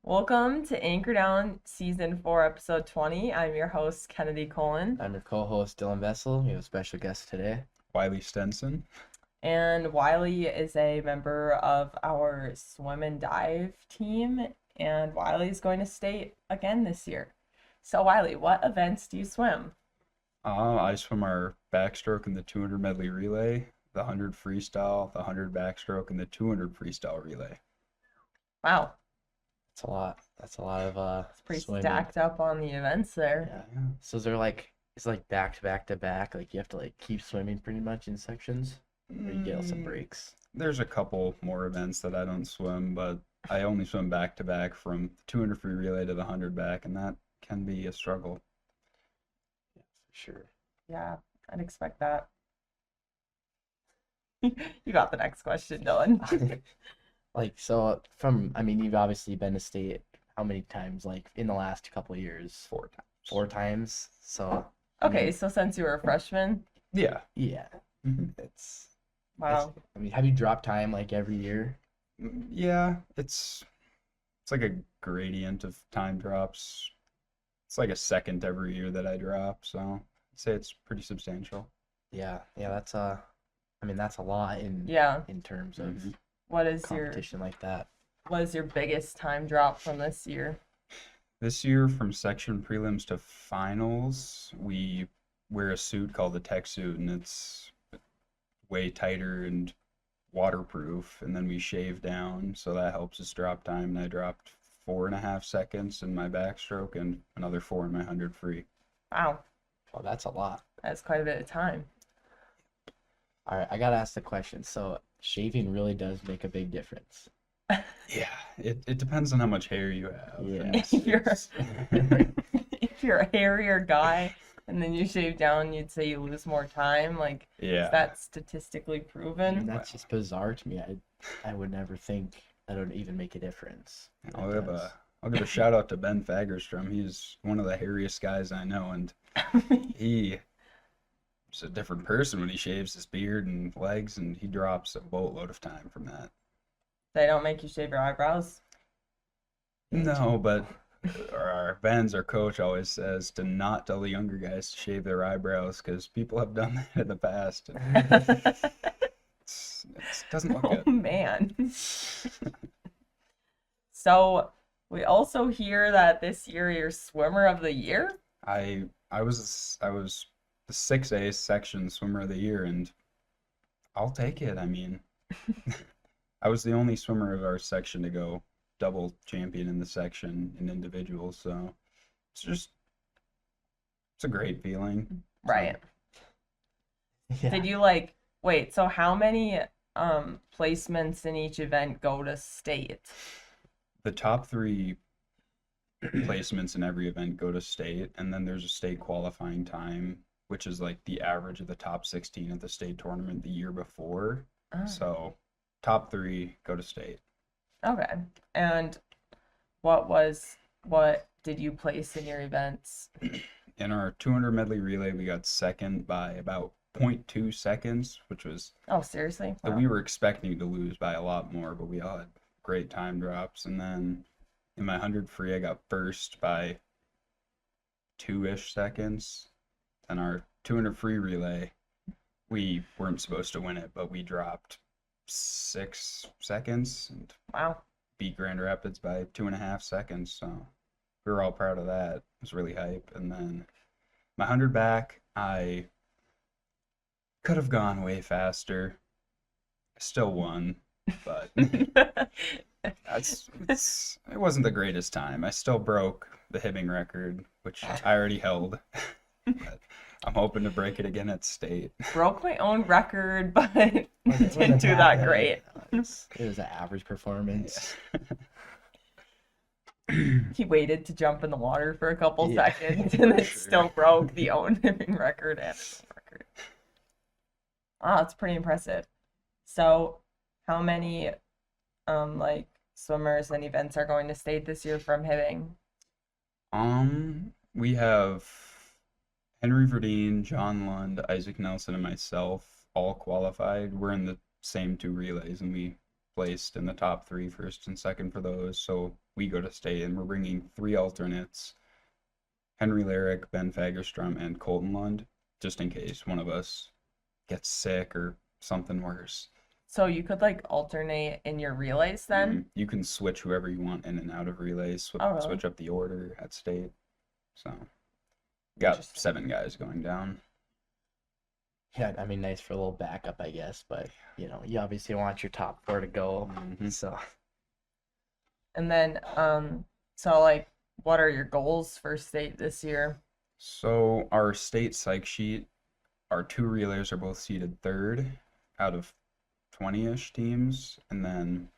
Welcome to Anchor Down Season 4, Episode 20. I'm your host, Kennedy Colon. I'm your co-host Dylan Vessel. We have a special guest today. Wiley Stenson. And Wiley is a member of our swim and dive team, and Wiley is going to state again this year. So, Wiley, what events do you swim? I swim our backstroke in the 200 medley relay, the 100 freestyle, the 100 backstroke, and the 200 freestyle relay. Wow, That's a lot. That's a lot of it's pretty swimming. stacked up on the events there. Yeah. So is there it's like back to back to back, like you have to keep swimming pretty much in sections, or you get some breaks. There's a couple more events that I don't swim, but I only swim back to back from the 200 free relay to the 100 back, and that can be a struggle. Yeah, for sure. Yeah, I'd expect that. You got the next question, Dylan. You've obviously been to state how many times, in the last couple of years? 4 times. 4 times. So Okay, so since you were a freshman, Yeah. yeah, Mhm. wow. have you dropped time every year? Yeah, it's like a gradient of time drops. It's like a second every year that I drop, so I'd say it's pretty substantial. Yeah, that's that's a lot Yeah. in terms of Mhm. What is competition like that. your biggest time drop from this year? This year, from section prelims to finals, we wear a suit called the tech suit, and it's way tighter and waterproof. And then we shave down, so that helps us drop time. And I dropped 4.5 seconds in my backstroke and another 4 in my 100 free. Wow, Oh, that's a lot. that's quite a bit of time. All right, I gotta ask the question. So shaving really does make a big difference. Yeah, it depends on how much hair you have. Yeah. And If you're it's- if you're a hairier guy and then you shave down, you'd say you lose more time. Is yeah. that statistically I mean, proven? that's just bizarre to me. I would never think that would even make a difference. I'll It give does. I'll give a shout out to Ben Fagerstrom. He's one of the hairiest guys I know, and he's a different person when he shaves his beard and legs, and he drops a boatload of time from that. They don't make you shave your eyebrows. No, but our Ben's, our coach, always says to not tell the younger guys to shave their eyebrows because people have done that in the past. It doesn't look Oh good. man. So we also hear that this year you're swimmer of the year. I was the 6A section swimmer of the year, and I'll take it. I mean, I was the only swimmer of our section to go double champion in the section in individuals, so it's a great feeling. Right. Yeah. Did you wait, so how many placements in each event go to state? The top 3 placements in every event go to state, and then there's a state qualifying time, which is like the average of the top 16 at the state tournament the year before. Oh, So top 3 go to state. okay. And what did you place in your events? In our 200 medley relay, we got second by about 0.2 seconds, which was Oh, seriously? Wow. we were expecting to lose by a lot more, but we all had great time drops. And then in my 100 free, I got first by 2-ish seconds. And our 200 free relay, we weren't supposed to win it, but we dropped 6 seconds and Wow. beat Grand Rapids by 2.5 seconds. So we were all proud of that. It was really hype. And then my 100 back, I could have gone way faster. I still won, but it wasn't the greatest time. I still broke the Hibbing record, which I already held. But I'm hoping to break it again at state. Broke my own record, but didn't do that great. It was an average performance. He waited to jump in the water for a couple Yeah. seconds and then Sure. still broke the own record and record. Wow, that's pretty impressive. So, how many swimmers and events are going to state this year from Hibbing? We have Henry Verdeen, John Lund, Isaac Nelson, and myself all qualified. We're in the same 2 relays, and we placed in the top three, first and second for those. So we go to state, and we're bringing 3 alternates: Henry Lyric, Ben Fagerstrom, and Colton Lund, just in case one of us gets sick or something worse. So you could like alternate in your relays then? You can switch whoever you want in and out of relays, Oh, really? switch up the order at state. So got Interesting. 7 guys going down. Yeah, I mean, nice for a little backup, I guess, but you know, you obviously want your top 4 to go. Mhm. So And then, so like, what are your goals for state this year? So our state psych sheet, our 2 relays are both seeded third out of 20-ish teams, and then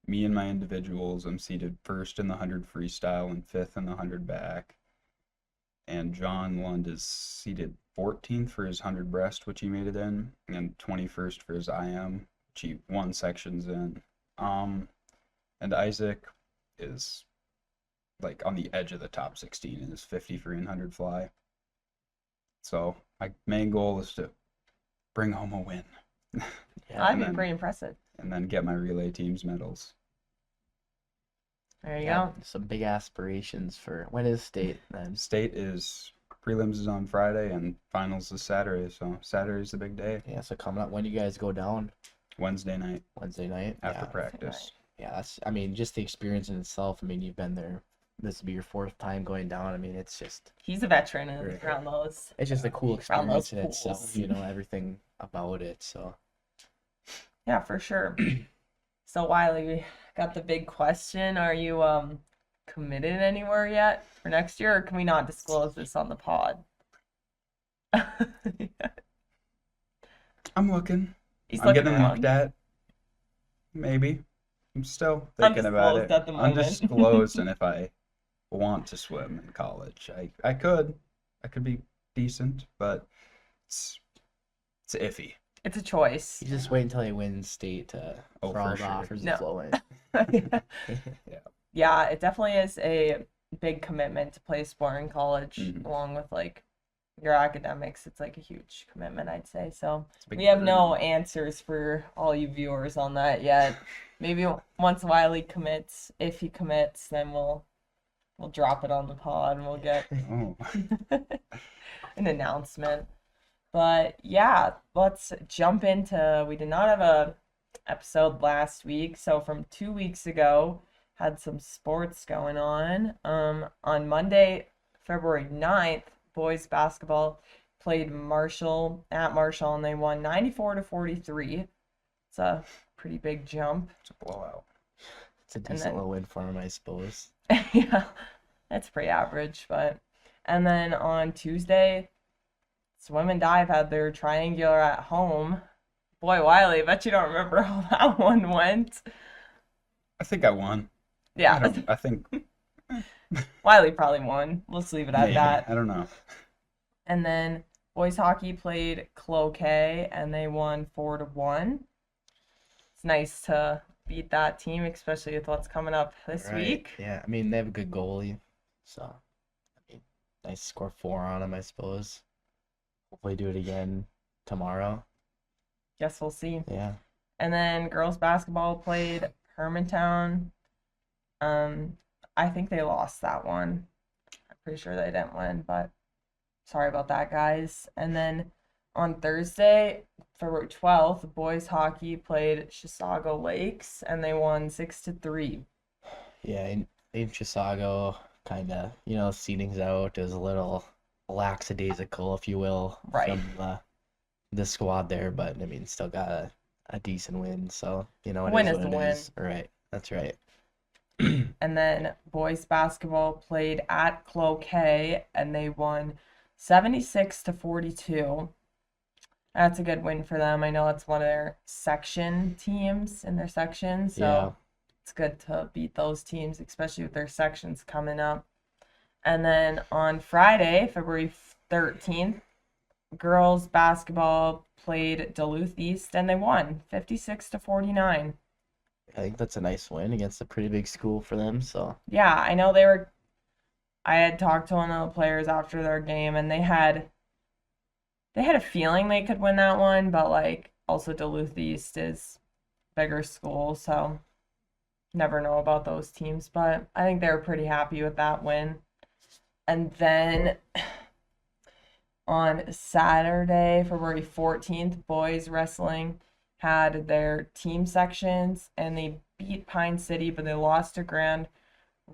me and my individuals, I'm seeded first in the 100 freestyle and fifth in the 100 back. And John Lund is seeded 14th for his 100 breast, which he made it in, and 21st for his IM, which he won sections in. And Isaac is like on the edge of the top 16 in his 50 free and 100 fly. So my main goal is to bring home a win. yeah, That'd be then- pretty impressive. And then get my relay team's medals. There you yeah, go. some big aspirations for when is state then? State is prelims is on Friday and finals is Saturday, so Saturday's the big day. Yeah, so coming up, when you guys go down Wednesday night Wednesday night. after Yeah, practice. yeah, that's. I mean, just the experience in itself. I mean, you've been there. This will be your 4th time going down. I mean, it's just He's a veteran Right. around those. it's just a cool Around those experience in itself. pools. You know, everything about it. So Yeah, for sure. So Wiley, we got the big question. Are you committed anywhere yet for next year, or can we not disclose this on the pod? I'm looking. He's I'm looking getting around. looked at. Maybe. I'm still thinking about it. Undisclosed at the moment. Undisclosed, and if I want to swim in college, I could. I could be decent, but it's iffy. It's a choice. you just wait until you win state Oh, for all for the sure. offers No. to flow in. Yeah, it definitely is a big commitment to play sport in college, Mhm. along with like your academics. It's like a huge commitment, I'd say. So It's a big we have no burden. answers for all you viewers on that yet. Maybe once Wiley commits, if he commits, then we'll drop it on the pod and we'll get Oh, an announcement. But yeah, let's jump into. We did not have a episode last week, so from 2 weeks ago, had some sports going on. On Monday, February 9th, boys basketball played Marshall at Marshall, and they won 94-43. It's a pretty big jump. it's a blowout. It's a And decent then- little win for him, I suppose. Yeah, that's pretty average, but. And then on Tuesday, swim and dive had their triangular at home. Boy, Wiley, I bet you don't remember how that one went. I think I won. Yeah, I think Wiley probably won. Let's leave it at maybe. that. I don't know. And then boys hockey played Cloquet and they won 4-1. It's nice to beat that team, especially with what's coming up this Right. week. Yeah, I mean, they have a good goalie, so I mean, nice to score 4 on him, I suppose. Hopefully, do it again tomorrow. Guess we'll see. Yeah, And then girls basketball played Hermantown. I think they lost that one. I'm pretty sure they didn't win, but sorry about that, guys. And then on Thursday, February 12th, boys hockey played Chisago Lakes and they won 6-3. yeah. In Chisago, kind of, you know, seeding's out is a little lackadaisical, if you will, Right. from the squad there. But I mean, still got a decent win, so you know, it Win is is what the it win. is. Right, that's right. And then boys basketball played at Cloquet and they won 76-42. That's a good win for them. I know it's one of their section teams in their section, so Yeah. it's good to beat those teams, especially with their sections coming up. And then on Friday, February 13th, girls basketball played Duluth East and they won 56-49. I think that's a nice win against a pretty big school for them. So Yeah, I know I had talked to one of the players after their game and they had a feeling they could win that one, but like also Duluth East has bigger school, so never know about those teams, but I think they were pretty happy with that win. And then on Saturday, February 14th, boys wrestling had their team sections and they beat Pine City, but they lost to Grand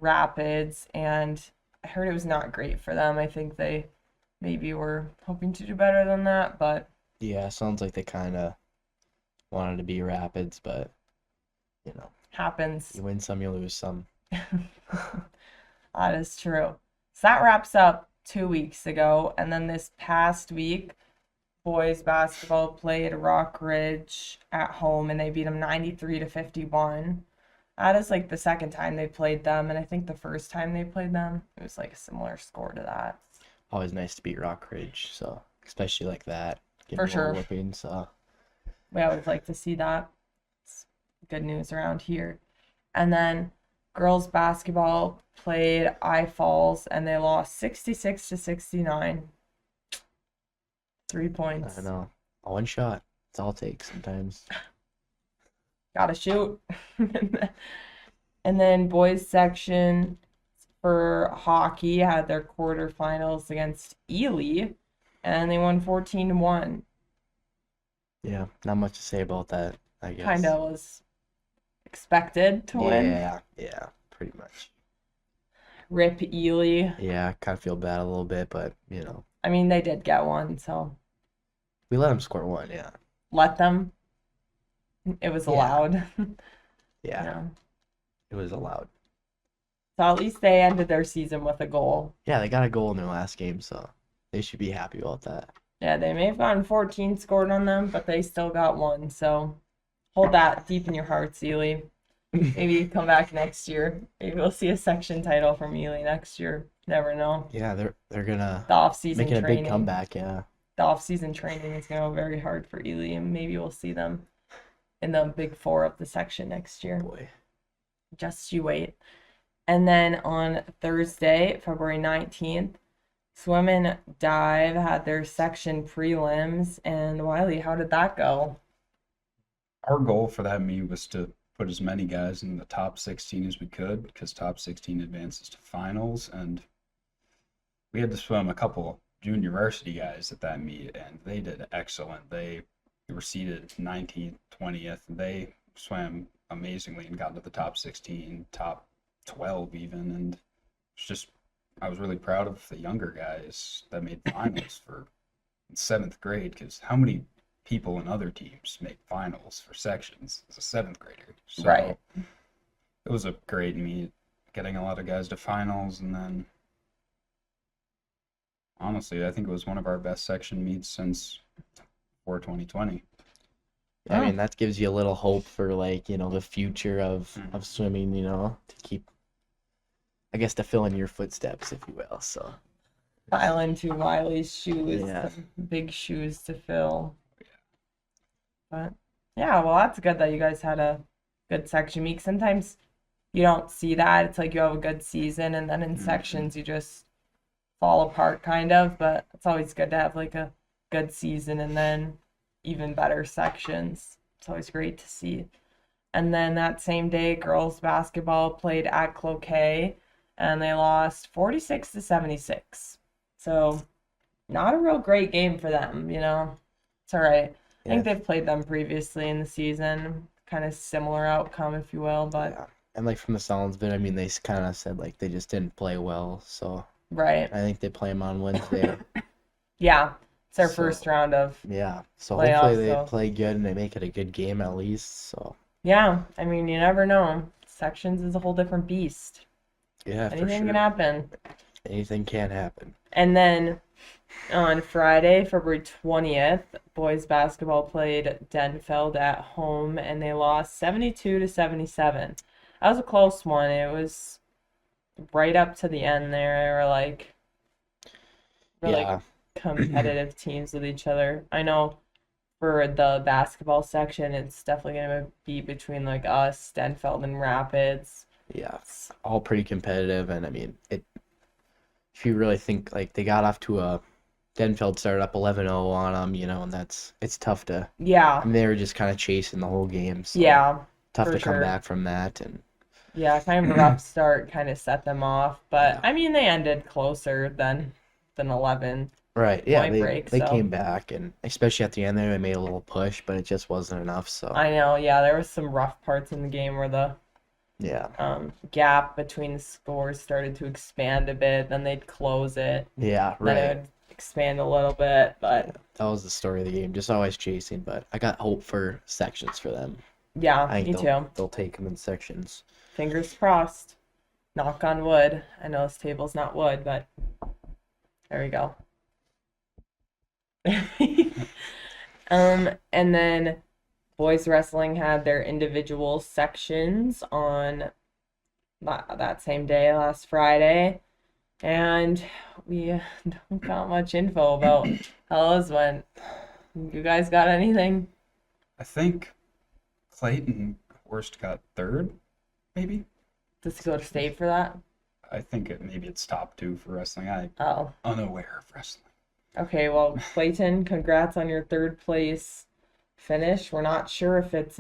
Rapids. And I heard it was not great for them. I think they maybe were hoping to do better than that, but Yeah, sounds like they kind of wanted to be Rapids, but you know, happens. you win some, you lose some. That is true. So that wraps up 2 weeks ago. And then this past week, boys basketball played Rock Ridge at home and they beat them 93-51. That is like the second time they played them. And I think the first time they played them, it was like a similar score to that. Always nice to beat Rock Ridge, so especially like that. Give For them a little sure. whipping, so We always like to see that. It's good news around here. And then girls basketball played I Falls and they lost 66-69. 3 I points. don't know. One shot. It's all it takes sometimes. Gotta shoot. And then boys section for hockey had their quarterfinals against Ely and they won 14-1. Yeah, not much to say about that, I guess. Kind of was expected to win. Yeah, pretty much. Rip Ely. Yeah, I kind of feel bad a little bit, but you know, I mean, they did get one, so we let them score one. Yeah, let them. It was Yeah. allowed. yeah, Yeah. it was allowed. So at least they ended their season with a goal. Yeah, they got a goal in their last game, so they should be happy about that. Yeah, they may have gotten 14 scored on them, but they still got one. So hold that deep in your hearts, Ely. Maybe come back next year. Maybe we'll see a section title from Ely next year. Never know. Yeah, they're gonna The off-season making a training. big comeback. Yeah, The off-season training is going to go very hard for Ely, and maybe we'll see them in the big four of the section next year. boy. Just you wait. And then on Thursday, February 19th, swim and dive had their section prelims. And Wiley, how did that go? Our goal for that meet was to put as many guys in the top 16 as we could, because top 16 advances to finals, and we had to swim a couple junior varsity guys at that meet, and they did excellent. They were seeded 19th, 20th. They swam amazingly and got into the top 16, top 12 even, and it's just I was really proud of the younger guys that made finals for seventh grade, because how many people in other teams make finals for sections as a seventh grader? So Right. it was a great meet, getting a lot of guys to finals, and then honestly, I think it was one of our best section meets since before 2020. I Oh. mean, that gives you a little hope for like, you know, the future of Mhm. swimming, you know, to keep, I guess, to fill in your footsteps, if you will. So File into Wiley's shoes. Yeah. Big shoes to fill. But yeah, well, that's good that you guys had a good section meet. Sometimes you don't see that. It's like you have a good season, and then in Mhm. sections you just fall apart, kind of. But it's always good to have like a good season and then even better sections. It's always great to see. And then that same day, girls basketball played at Cloquet, and they lost 46-76. So not a real great game for them, you know. It's all right. I think yeah, they've played them previously in the season. Kind of similar outcome, if you will, but yeah. And like from the sounds of it, I mean, they kind of said like they just didn't play well. So right. I think they play them on Wednesday. Yeah. It's their So- first round of Yeah. So Playoffs, hopefully they so- play good and they make it a good game at least. So yeah, I mean, you never know. Sections is a whole different beast. yeah, for Anything sure. can happen. Anything can happen. And then on Friday, February 20th, boys basketball played Denfeld at home and they lost 72-77. That was a close one. It was right up to the end there. They were like really Yeah. competitive teams with each other. I know for the basketball section, it's definitely going to be between like us, Denfeld, and Rapids. Yeah, it's all pretty competitive, and I mean, it. If you really think like they got off to a Denfeld started up 11-0 on them, and it's tough to. I Yeah, mean, they were just kind of chasing the whole game, so yeah, tough for to come sure. back from that. And Yeah, kind of a rough start kind of set them off, but yeah, I mean they ended closer than 11 right, yeah, point they break, they so came back, and especially at the end there, they made a little push, but it just wasn't enough. So I know, yeah, there was some rough parts in the game where the yeah, gap between the scores started to expand a bit, then they'd close it, yeah, then right, it would expand a little bit, yeah. but That was the story of the game, just always chasing. But I got hope for sections for them. yeah, I think me they'll too. they'll take them in sections. Fingers crossed. Knock on wood. I know this table's not wood, but there we go. And then boys wrestling had their individual sections on that same day last Friday, and we don't got much info about how those went. You guys got anything? I think Clayton Horst got third, maybe. Does he go to state for that? I think maybe it's top two for wrestling. I'm Oh, unaware of wrestling. okay. Well, Clayton, congrats on your third place finish. We're not sure if it's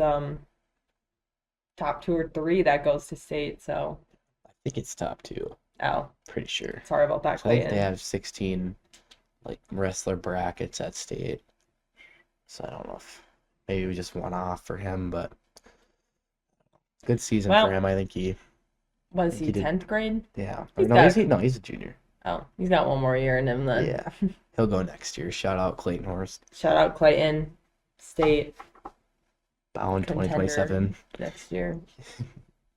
top two or three that goes to state. So, I think it's top two. oh, Pretty sure. sorry about that, So I think they Clayton. have 16 like wrestler brackets at state. So I don't know if maybe we just one off for him, but good season for Well, him. I think he was he he did. 10th grade? Yeah. Or He's no, got he's a junior. oh, he's got one more year in him then. Yeah. He'll go next year. Shout out Clayton Horst. Shout out Clayton, state Bound contender 2027. next year.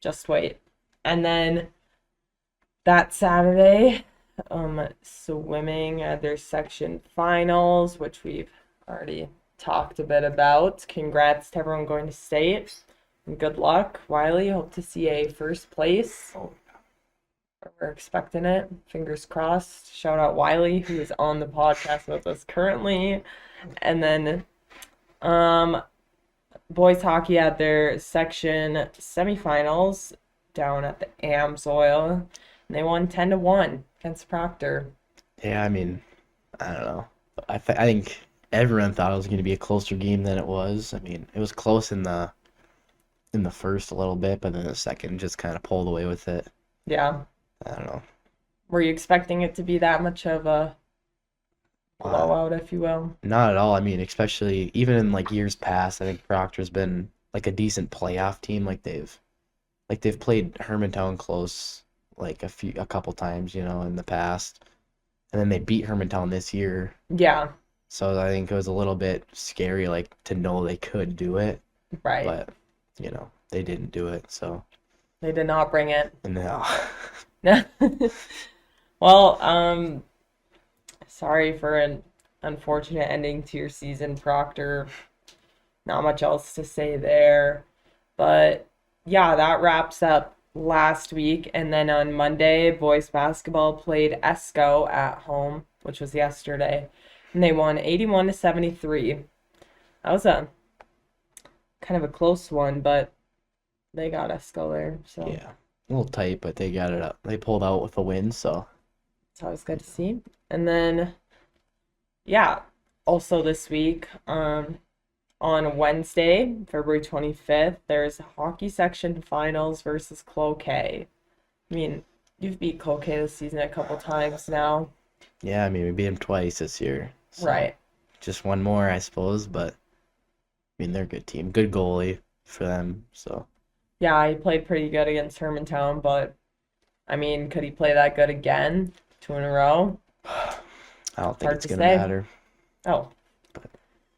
Just wait. And then that Saturday, swimming at their section finals, which we've already talked a bit about. Congrats to everyone going to state. And good luck, Wiley. Hope to see a first place. Oh, We're expecting it. Fingers crossed. Shout out Wiley, who is on the podcast with us currently. And then boys hockey had their section semifinals down at the Amsoil. And they won 10-1 against Proctor. Yeah, I mean, I don't know. I think everyone thought it was going to be a closer game than it was. I mean, it was close in the first a little bit, but then the second just kind of pulled away with it. Yeah. I don't know. Were you expecting it to be that much of a blowout, if you will? Not at all. I mean, especially even in like years past, I think Proctor's been like a decent playoff team. They've played Hermantown close like a couple times, in the past. And then they beat Hermantown this year. Yeah, So I think it was a little bit scary like to know they could do it, right. but they didn't do it. So They did not bring it. no. Well, sorry for an unfortunate ending to your season, Proctor. Not much else to say there. But yeah, that wraps up last week. And then on Monday, boys basketball played Esco at home, which was yesterday. And they won 81-73. That was a kind of a close one, but they got Esco there. So Yeah. A little tight, but they got it up. They pulled out with a win, so it's always good to see. And then, yeah, also this week, on Wednesday, February 25th, there's hockey section finals versus Cloquet. I mean, you've beat Cloquet this season a couple times now. yeah, I mean we beat them twice this year. So Right. just one more, I suppose, but I mean they're a good team. Good goalie for them, so Yeah, he played pretty good against Hermantown, but I mean, could he play that good again? 2 in a row? I don't think Hard it's to gonna say. matter. Oh,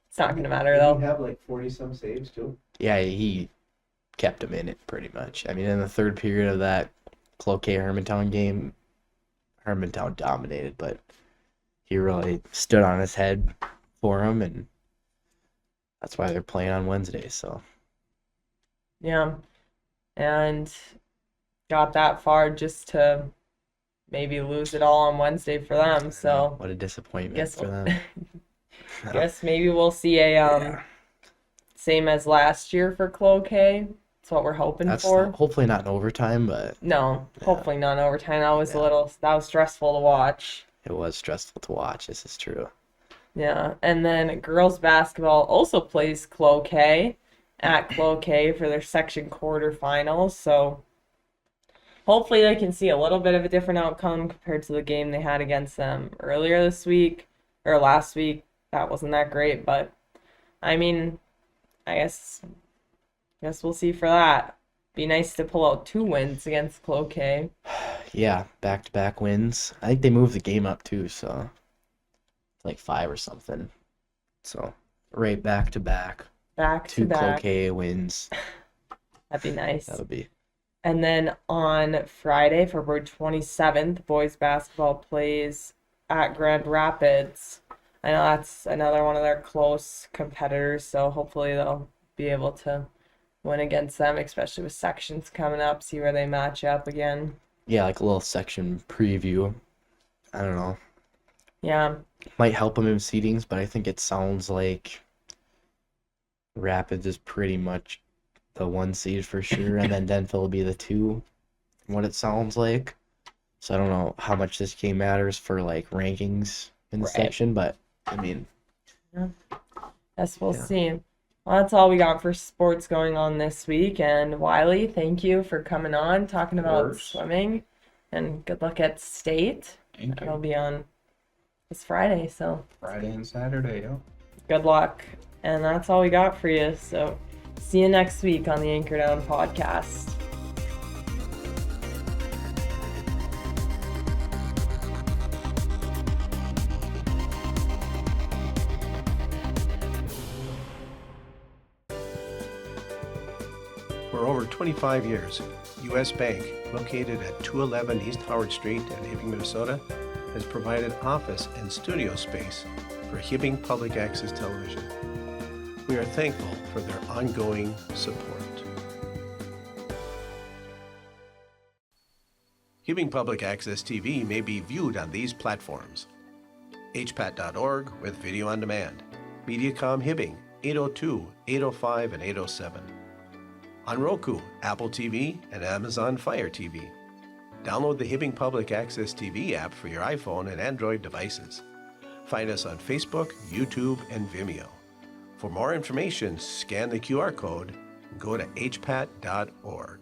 it's not gonna matter Did he though. have like 40 some saves too? Yeah, he kept him in it pretty much. I mean, in the third period of that Cloquet Hermantown game, Hermantown dominated, but he really stood on his head for him, and that's why they're playing on Wednesday. So Yeah, and got that far just to maybe lose it all on Wednesday for them. So what a disappointment guess for them. guess maybe we'll see a Yeah. same as last year for Cloquet. That's what we're hoping That's for. hopefully not in overtime, but No, Yeah. hopefully not in overtime. That was Yeah. that was stressful to watch. It was stressful to watch. This is true. Yeah, and then girls basketball also plays Cloquet at Cloquet for their section quarterfinals. So hopefully they can see a little bit of a different outcome compared to the game they had against them earlier this week or last week. That wasn't that great, but I mean, I guess we'll see for that. Be nice to pull out 2 wins against Cloquet. Yeah, back-to-back wins. I think they moved the game up too, so it's like 5 or something. So right back-to-back, Back to 2 back. Cloquet wins. That'd be nice. That'll be And then on Friday, February 27th, boys basketball plays at Grand Rapids. I know that's another one of their close competitors, so hopefully they'll be able to win against them, especially with sections coming up, see where they match up again. yeah, like a little section preview. I don't know. Yeah, Might help them in seedings, but I think it sounds like Rapids is pretty much the 1 seed for sure, and then Denville will be the 2, from what it sounds like. So I don't know how much this game matters for like rankings in the Right. section, but I mean, guess we'll Yeah. see. Well, that's all we got for sports going on this week. And Wiley, thank you for coming on, talking about course. swimming. And good luck at state. Thank That'll you. be on this Friday, so Friday and Saturday, yo. good luck. And that's all we got for you. So see you next week on the Anchor Down podcast. For over 25 years, U.S. Bank, located at 211 East Howard Street in Hibbing, Minnesota, has provided office and studio space for Hibbing Public Access Television. We are thankful for their ongoing support. Hibbing Public Access TV may be viewed on these platforms: hpat.org with video on demand, Mediacom Hibbing 802, 805, and 807. On Roku, Apple TV, and Amazon Fire TV. Download the Hibbing Public Access TV app for your iPhone and Android devices. Find us on Facebook, YouTube, and Vimeo. For more information, scan the QR code and go to hpat.org.